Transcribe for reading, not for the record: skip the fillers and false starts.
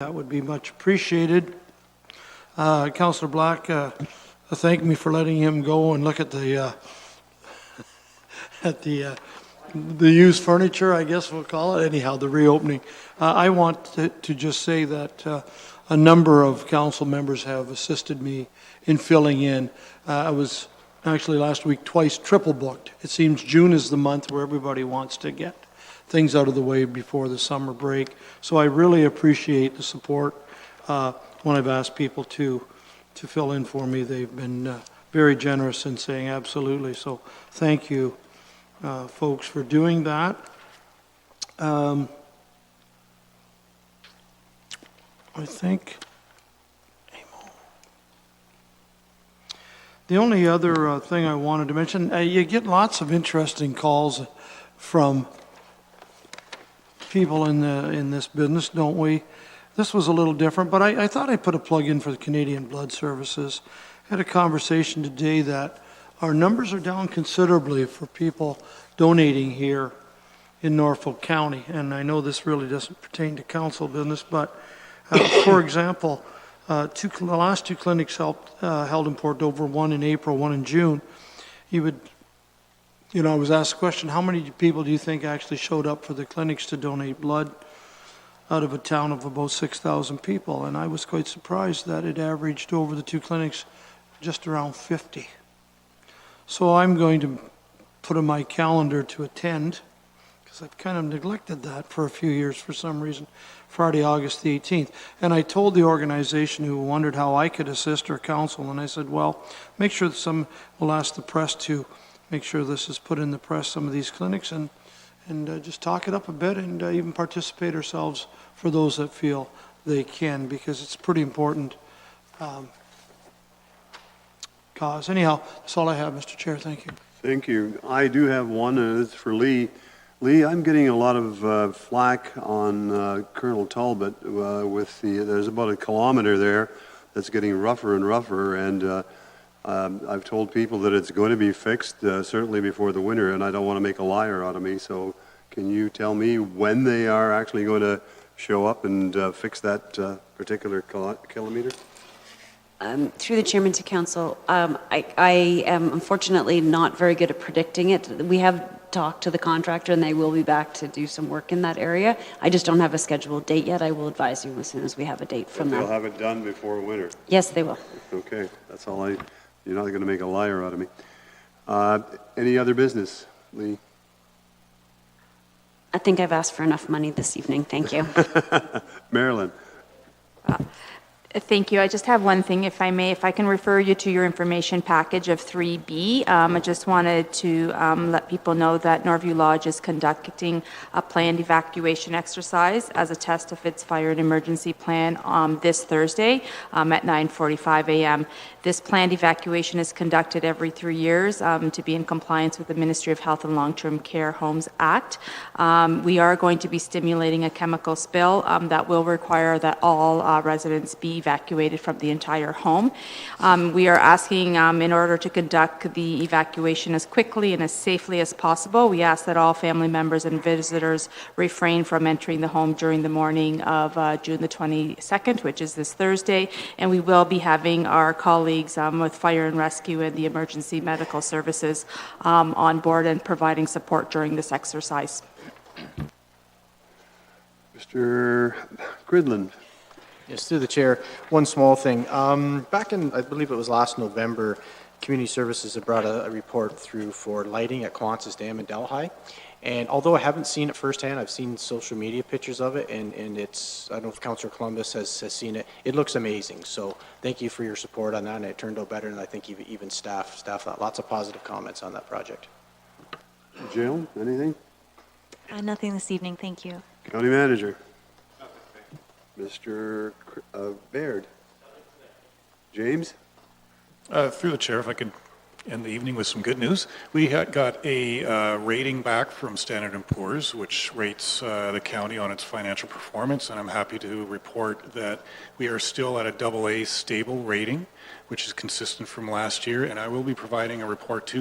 That would be much appreciated. Councillor Black thanked me for letting him go and look at the used furniture, I guess we'll call it. Anyhow, the reopening. I want to just say that a number of council members have assisted me in filling in. I was actually last week twice triple booked. It seems June is the month where everybody wants to get things out of the way before the summer break. So I really appreciate the support when I've asked people to fill in for me. They've been very generous in saying absolutely. So thank you, folks, for doing that. I think the only other thing I wanted to mention, you get lots of interesting calls from people in this business, don't we? This was a little different, but I thought I'd put a plug in for the Canadian Blood Services. I had a conversation today that our numbers are down considerably for people donating here in Norfolk County, and I know this really doesn't pertain to council business, but for example, the last two clinics held in Port Dover, one in April, one in June. I was asked the question, how many people do you think actually showed up for the clinics to donate blood out of a town of about 6,000 people? And I was quite surprised that it averaged over the two clinics just around 50. So I'm going to put on my calendar to attend, because I've kind of neglected that for a few years for some reason, Friday, August the 18th. And I told the organization who wondered how I could assist our council, and I said, well, make sure that we'll ask the press to make sure this is put in the press, some of these clinics, and just talk it up a bit and even participate ourselves for those that feel they can, because it's a pretty important cause. Anyhow, that's all I have, Mr. Chair. Thank you. Thank you. I do have one, and it's for Lee. Lee, I'm getting a lot of flack on Colonel Talbot there's about a kilometer there that's getting rougher and rougher, and I've told people that it's going to be fixed certainly before the winter, and I don't want to make a liar out of me. So can you tell me when they are actually going to show up and fix that particular kilometer? Through the chairman to council, I am unfortunately not very good at predicting it. We have talked to the contractor and they will be back to do some work in that area. I just don't have a scheduled date yet. I will advise you as soon as we have a date from them. They'll have it done before winter? Yes, they will. Okay, that's all you're not going to make a liar out of me. Any other business, Lee? I think I've asked for enough money this evening. Thank you. Marilyn. Thank you. I just have one thing, if I may, if I can refer you to your information package of 3B. I just wanted to let people know that Norview Lodge is conducting a planned evacuation exercise as a test of its fire and emergency plan this Thursday at 9:45 a.m. This planned evacuation is conducted every 3 years to be in compliance with the Ministry of Health and Long-Term Care Homes Act. We are going to be stimulating a chemical spill that will require that all residents be evacuated from the entire home. We are asking, in order to conduct the evacuation as quickly and as safely as possible, we ask that all family members and visitors refrain from entering the home during the morning of June the 22nd, which is this Thursday, and we will be having our colleagues with fire and rescue and the emergency medical services on board and providing support during this exercise. Mr. Gridland. Yes, through the chair. One small thing. Back in, I believe it was last November, Community Services had brought a report through for lighting at Kiwanis Dam in Delhi. And although I haven't seen it firsthand, I've seen social media pictures of it, and it's, I don't know if Councillor Columbus has seen it. It looks amazing. So thank you for your support on that, and it turned out better than I think even staff thought. Lots of positive comments on that project. Jill, anything? Nothing this evening, thank you. County Manager. Mr. Baird. James? Through the chair, if I could end the evening with some good news. We got a rating back from Standard & Poor's, which rates the county on its financial performance, and I'm happy to report that we are still at a AA stable rating, which is consistent from last year, and I will be providing a report to